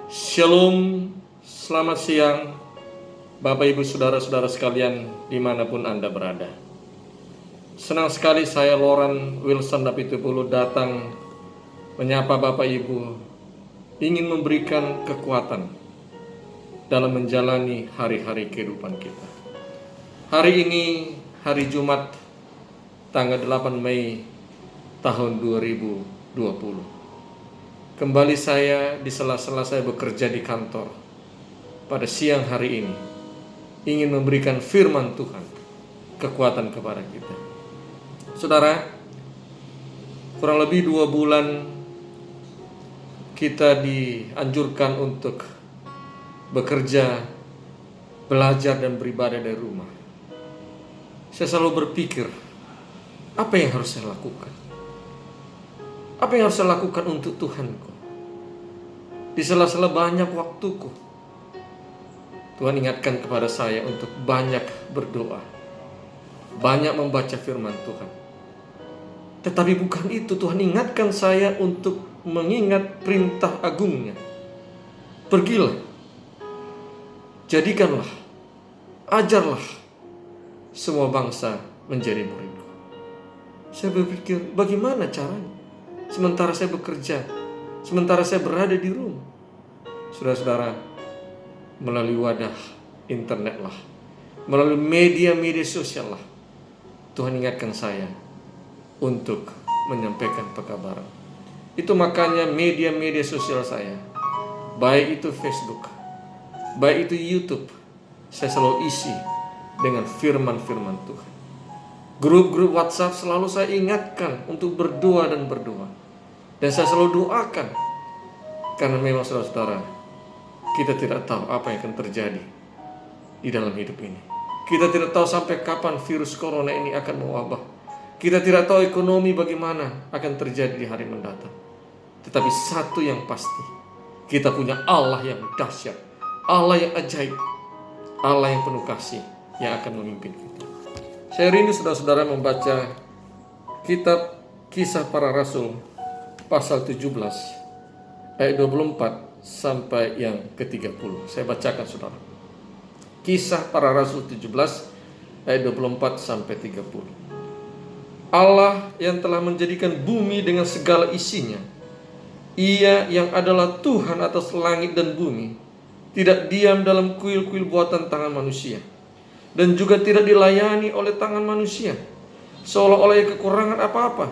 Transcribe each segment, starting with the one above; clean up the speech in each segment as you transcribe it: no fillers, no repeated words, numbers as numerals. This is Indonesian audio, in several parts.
Shalom, selamat siang Bapak Ibu Saudara-saudara sekalian dimanapun Anda berada. Senang sekali saya Loran Wilson Dapitupulu datang menyapa Bapak Ibu, ingin memberikan kekuatan dalam menjalani hari-hari kehidupan kita. Hari ini hari Jumat tanggal 8 Mei tahun 2020. Kembali saya di sela-sela saya bekerja di kantor pada siang hari ini ingin memberikan firman Tuhan, kekuatan kepada kita. Saudara, kurang lebih 2 bulan kita dianjurkan untuk bekerja, belajar dan beribadah dari rumah. Saya selalu berpikir, apa yang harus saya lakukan? Apa yang harus saya lakukan untuk Tuhanku? Di sela-sela banyak waktuku, Tuhan ingatkan kepada saya untuk banyak berdoa, banyak membaca firman Tuhan. Tetapi bukan itu, Tuhan ingatkan saya untuk mengingat perintah agungnya. Pergilah, jadikanlah, ajarlah semua bangsa menjadi muridku. Saya berpikir, bagaimana caranya? Sementara saya bekerja, sementara saya berada di rumah. Saudara-saudara, melalui wadah internet lah, melalui media-media sosial lah, Tuhan ingatkan saya untuk menyampaikan pekabaran. Itu makanya media-media sosial saya, baik itu Facebook, baik itu YouTube, saya selalu isi dengan firman-firman Tuhan. Grup-grup WhatsApp selalu saya ingatkan untuk berdoa dan berdoa. Dan saya selalu doakan. Karena memang saudara-saudara, kita tidak tahu apa yang akan terjadi di dalam hidup ini. Kita tidak tahu sampai kapan virus corona ini akan mewabah. Kita tidak tahu ekonomi bagaimana akan terjadi di hari mendatang. Tetapi satu yang pasti, kita punya Allah yang dahsyat, Allah yang ajaib, Allah yang penuh kasih yang akan memimpin kita. Saya rindu saudara-saudara membaca kitab Kisah Para Rasul pasal 17 ayat 24 sampai yang ke-30. Saya bacakan saudara. Kisah Para Rasul 17 ayat 24 sampai 30. Allah yang telah menjadikan bumi dengan segala isinya, Ia yang adalah Tuhan atas langit dan bumi, tidak diam dalam kuil-kuil buatan tangan manusia, dan juga tidak dilayani oleh tangan manusia, seolah-olah ia kekurangan apa-apa,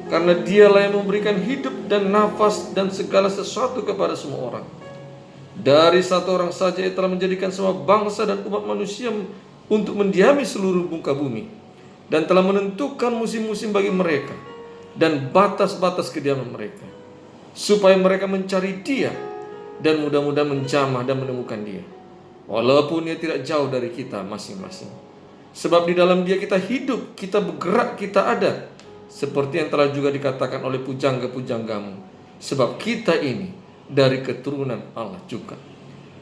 karena Dialah yang memberikan hidup dan nafas dan segala sesuatu kepada semua orang. Dari satu orang saja Ia telah menjadikan semua bangsa dan umat manusia untuk mendiami seluruh muka bumi, dan telah menentukan musim-musim bagi mereka dan batas-batas kediaman mereka, supaya mereka mencari Dia dan mudah-mudahan menjamah dan menemukan Dia, walaupun Ia tidak jauh dari kita masing-masing. Sebab di dalam Dia kita hidup, kita bergerak, kita ada, seperti yang telah juga dikatakan oleh pujangga-pujanggamu. Sebab kita ini dari keturunan Allah juga.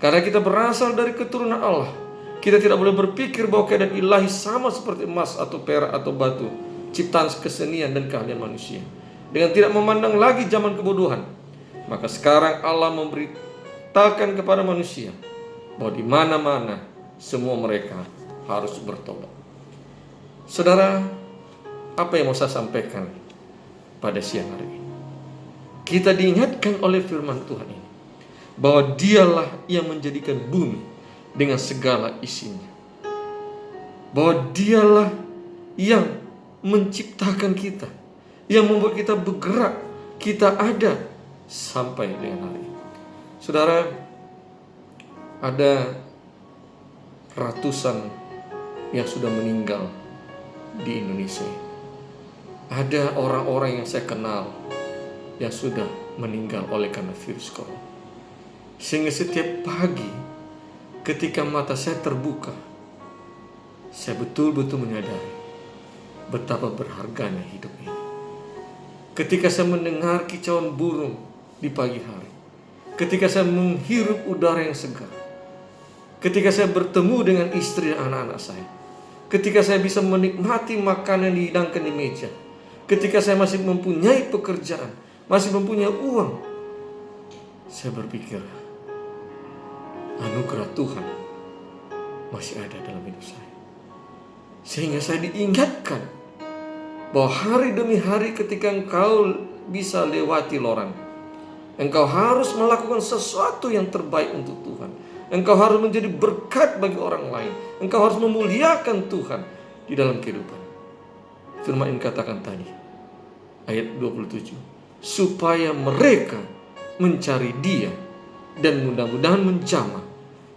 Karena kita berasal dari keturunan Allah, kita tidak boleh berpikir bahwa keadaan ilahi sama seperti emas atau perak atau batu, ciptaan kesenian dan keahlian manusia, dengan tidak memandang lagi zaman kebodohan. Maka sekarang Allah memberitakan kepada manusia bahwa di mana-mana semua mereka harus bertobat. Saudara, apa yang mau saya sampaikan pada siang hari ini? Kita diingatkan oleh firman Tuhan ini bahwa Dialah yang menjadikan bumi dengan segala isinya, bahwa Dialah yang menciptakan kita, yang membuat kita bergerak, kita ada sampai dengan hari ini. Saudara, ada ratusan yang sudah meninggal di Indonesia. Ada orang-orang yang saya kenal yang sudah meninggal oleh karena virus corona. Sehingga setiap pagi ketika mata saya terbuka, saya betul-betul menyadari betapa berharganya hidup ini. Ketika saya mendengar kicauan burung di pagi hari, ketika saya menghirup udara yang segar, ketika saya bertemu dengan istri dan anak-anak saya, ketika saya bisa menikmati makanan yang dihidangkan di meja, ketika saya masih mempunyai pekerjaan, masih mempunyai uang, saya berpikir anugerah Tuhan masih ada dalam hidup saya. Sehingga saya diingatkan bahwa hari demi hari ketika engkau bisa lewati lorong, engkau harus melakukan sesuatu yang terbaik untuk Tuhan. Engkau harus menjadi berkat bagi orang lain. Engkau harus memuliakan Tuhan di dalam kehidupan. Firman ini katakan tadi, ayat 27, supaya mereka mencari Dia dan mudah-mudahan menjamah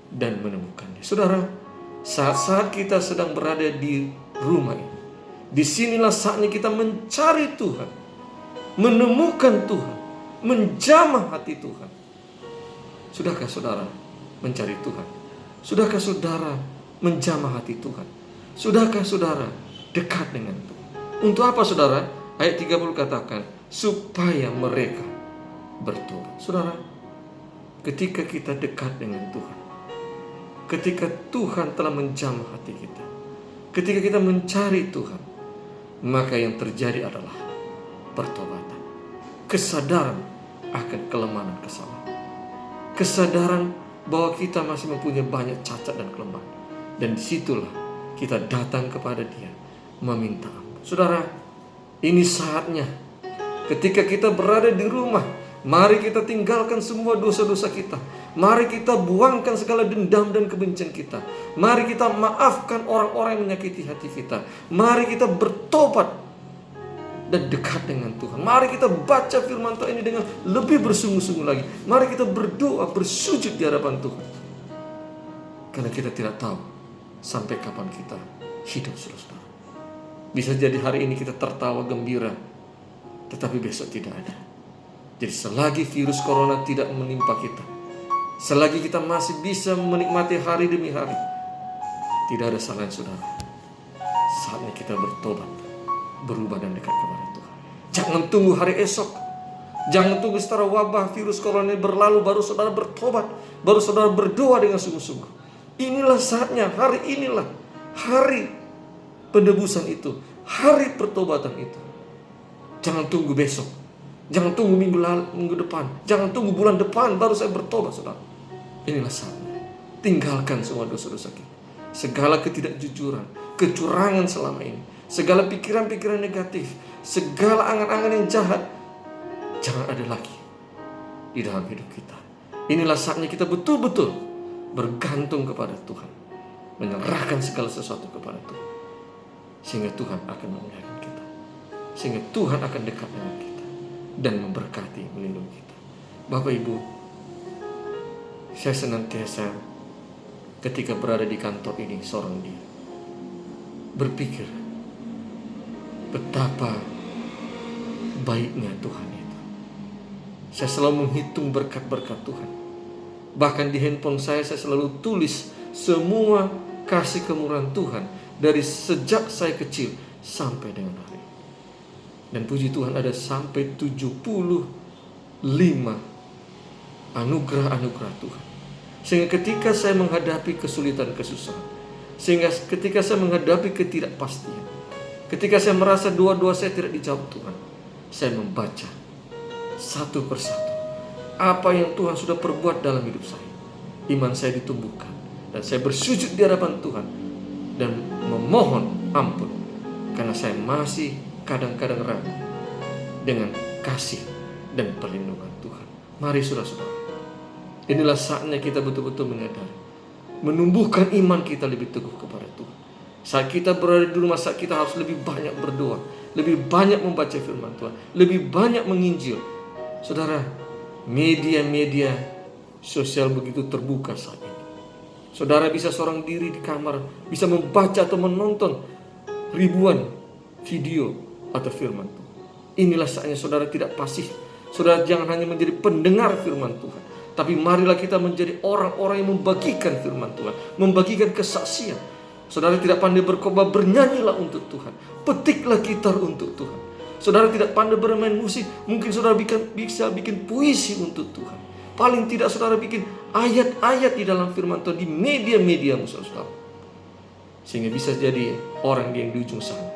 dan menemukannya. Saudara, saat-saat kita sedang berada di rumah ini, disinilah saatnya kita mencari Tuhan, menemukan Tuhan, menjamah hati Tuhan. Sudahkah saudara mencari Tuhan? Sudahkah saudara menjamah hati Tuhan? Sudahkah saudara dekat dengan Tuhan? Untuk apa saudara? Ayat 30 katakan, supaya mereka bertobat. Saudara, ketika kita dekat dengan Tuhan, ketika Tuhan telah menjamah hati kita, ketika kita mencari Tuhan, maka yang terjadi adalah pertobatan, kesadaran akan kelemahan dan kesalahan, kesadaran bahwa kita masih mempunyai banyak cacat dan kelemahan, dan disitulah kita datang kepada Dia meminta ampun. Saudara, ini saatnya ketika kita berada di rumah, mari kita tinggalkan semua dosa-dosa kita. Mari kita buangkan segala dendam dan kebencian kita. Mari kita maafkan orang-orang yang menyakiti hati kita. Mari kita bertobat dan dekat dengan Tuhan. Mari kita baca firman Tuhan ini dengan lebih bersungguh-sungguh lagi. Mari kita berdoa, bersujud di hadapan Tuhan. Karena kita tidak tahu sampai kapan kita hidup, saudara. Bisa jadi hari ini kita tertawa gembira, tetapi besok tidak ada. Jadi selagi virus corona tidak menimpa kita, selagi kita masih bisa menikmati hari demi hari, tidak ada salahnya saudara, saatnya kita bertobat, berubah dan dekat kepada Tuhan. Jangan tunggu hari esok. Jangan tunggu setelah wabah virus corona ini berlalu baru saudara bertobat, baru saudara berdoa dengan sungguh-sungguh. Inilah saatnya, hari inilah hari penebusan itu, hari pertobatan itu. Jangan tunggu besok, jangan tunggu minggu depan, jangan tunggu bulan depan baru saya bertobat, saudara. Inilah saatnya. Tinggalkan semua dosa-dosa kita, segala ketidakjujuran, kecurangan selama ini, segala pikiran-pikiran negatif, segala angan-angan yang jahat, jangan ada lagi di dalam hidup kita. Inilah saatnya kita betul-betul bergantung kepada Tuhan, menyerahkan segala sesuatu kepada Tuhan, sehingga Tuhan akan memuliakan kita, sehingga Tuhan akan dekat dengan kita dan memberkati, melindungi kita. Bapak Ibu, saya senantiasa ketika berada di kantor ini seorang diri berpikir betapa baiknya Tuhan itu. Saya selalu menghitung berkat-berkat Tuhan. Bahkan di handphone saya selalu tulis semua kasih kemurahan Tuhan dari sejak saya kecil sampai dengan hari ini. Dan puji Tuhan ada sampai 75 anugerah-anugerah Tuhan. Sehingga ketika saya menghadapi kesulitan, kesusahan, sehingga ketika saya menghadapi ketidakpastian, ketika saya merasa doa-doa saya tidak dijawab Tuhan, saya membaca satu persatu apa yang Tuhan sudah perbuat dalam hidup saya. Iman saya ditumbuhkan dan saya bersujud di hadapan Tuhan dan memohon ampun, karena saya masih kadang-kadang ragu dengan kasih dan perlindungan Tuhan. Mari saudara-saudara, inilah saatnya kita betul-betul menyadari, menumbuhkan iman kita lebih teguh kepada Tuhan. Saat kita berada di rumah, saat kita harus lebih banyak berdoa, lebih banyak membaca firman Tuhan, lebih banyak menginjil. Saudara, media-media sosial begitu terbuka saat ini. Saudara bisa seorang diri di kamar, bisa membaca atau menonton ribuan video atau firman Tuhan. Inilah saatnya saudara tidak pasif. Saudara jangan hanya menjadi pendengar firman Tuhan, tapi marilah kita menjadi orang-orang yang membagikan firman Tuhan, membagikan kesaksian. Saudara tidak pandai berkhotbah, bernyanyilah untuk Tuhan, petiklah gitar untuk Tuhan. Saudara tidak pandai bermain musik, mungkin saudara bisa bikin puisi untuk Tuhan. Paling tidak saudara bikin ayat-ayat di dalam firman Tuhan di media-media saudara. Sehingga bisa jadi orang yang di ujung sana,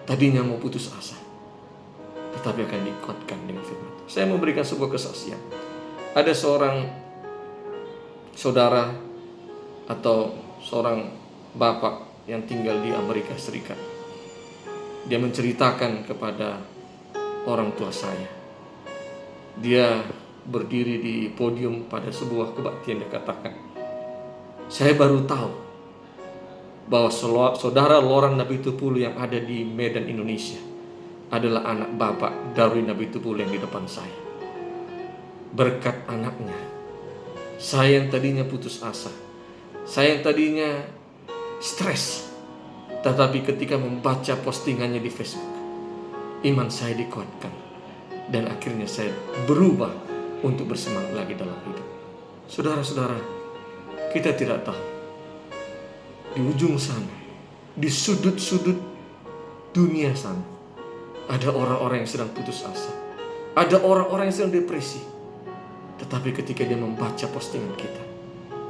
tadinya mau putus asa, tetapi akan dikuatkan dengan firman Tuhan. Saya memberikan sebuah kesaksian. Ada seorang saudara atau seorang bapak yang tinggal di Amerika Serikat. Dia menceritakan kepada orang tua saya. Dia berdiri di podium pada sebuah kebaktian. Dia katakan, saya baru tahu bahwa saudara Loran Nabitupulu yang ada di Medan, Indonesia adalah anak bapak Darwin Nabitupulu yang di depan saya. Berkat anaknya, saya yang tadinya putus asa, saya yang tadinya stres, tetapi ketika membaca postingannya di Facebook, iman saya dikuatkan, dan akhirnya saya berubah untuk bersemangat lagi dalam hidup. Saudara-saudara, kita tidak tahu di ujung sana, di sudut-sudut dunia sana, ada orang-orang yang sedang putus asa, ada orang-orang yang sedang depresi. Tetapi ketika dia membaca postingan kita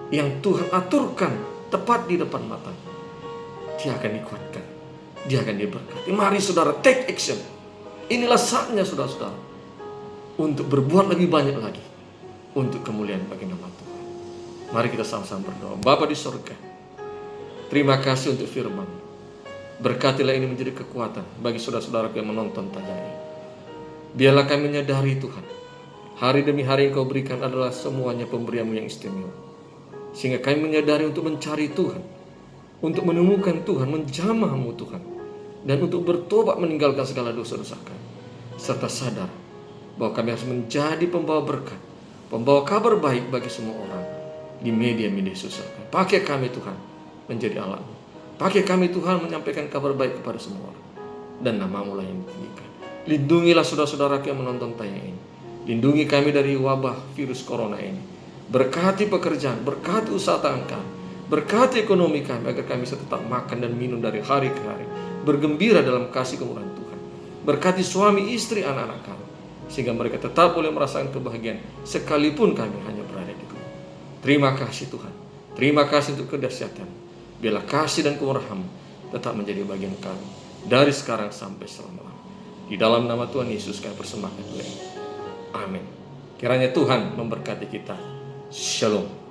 yang Tuhan aturkan tepat di depan mata, dia akan dikuatkan, dia akan diberkati. Mari saudara, take action. Inilah saatnya saudara-saudara untuk berbuat lebih banyak lagi untuk kemuliaan bagi nama Tuhan. Mari kita sama-sama berdoa. Bapa di surga, terima kasih untuk firman. Berkatilah ini menjadi kekuatan bagi saudara-saudara yang menonton tayangan ini. Biarlah kami menyadari Tuhan, hari demi hari yang Kau berikan adalah semuanya pemberian-Mu yang istimewa. Sehingga kami menyadari untuk mencari Tuhan, untuk menemukan Tuhan, menjamah-Mu Tuhan, dan untuk bertobat meninggalkan segala dosa-dosa kami. Serta sadar bahwa kami harus menjadi pembawa berkat, pembawa kabar baik bagi semua orang di media-media sosial. Pakai kami Tuhan menjadi alat-Mu. Pakai kami Tuhan menyampaikan kabar baik kepada semua orang, dan nama-Mu lah yang ditinggikan. Lindungilah saudara-saudara yang menonton tayangan ini. Lindungi kami dari wabah virus corona ini. Berkati pekerjaan, berkati usaha tangan kami, berkati ekonomi kami agar kami bisa tetap makan dan minum dari hari ke hari, bergembira dalam kasih kemurahan Tuhan. Berkati suami, istri, anak-anak kami, sehingga mereka tetap boleh merasakan kebahagiaan sekalipun kami hanya berada di rumah. Terima kasih Tuhan. Terima kasih untuk kedahsyatan. Biarlah kasih dan kemurahan-Mu tetap menjadi bagian kami dari sekarang sampai selama-lamanya. Di dalam nama Tuhan Yesus kami persembahkan doa ini. Amin. Kiranya Tuhan memberkati kita. Shalom.